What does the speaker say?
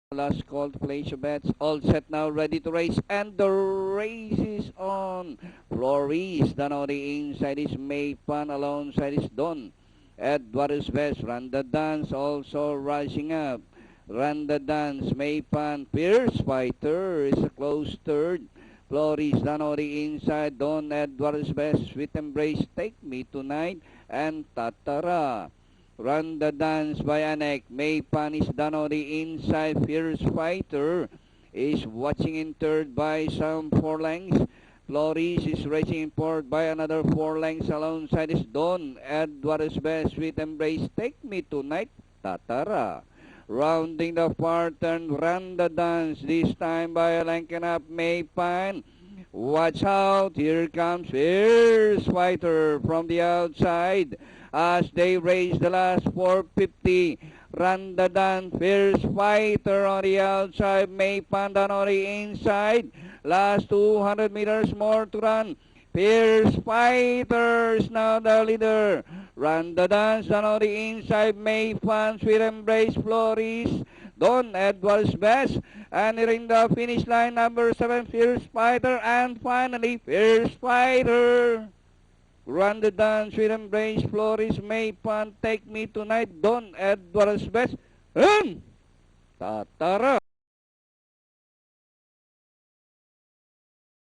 Last call to place your bets. All set now, ready to race, and the race is on. Floris, down on the inside is Maypan, alongside is Don. Edward is best. Run the dance, also rising up. Run the dance, Maypan. Fierce Fighter is a close third. Floris, down on the inside. Don, Edward is best. Sweet Embrace, Take Me Tonight, and Tatara. Run the dance by Anek. Maypan is done on the inside. Fierce Fighter is watching in third by some 4 lengths. Floris is racing in fourth by another 4 lengths. Alongside is Don. Edward is best. Sweet Embrace. Take Me Tonight. Tatara. Rounding the far turn. Run the dance. This time by a length and up. Maypan. Watch out. Here comes Fierce Fighter from the outside as they race the last 450. Run the dance, Fierce Fighter on the outside, Maypan down on the inside. Last 200 meters more to run. Fierce Fighter is now the leader. Run the dance down on the inside, Maypan, Sweet Embrace, Floris, Don Edwards best. And nearing the finish line, number 7, Fierce Fighter, and finally, Fierce Fighter. Run the dance, Sweet Embrace, Floris, Maypan, Take Me Tonight, Don Edwards best, and Tatara.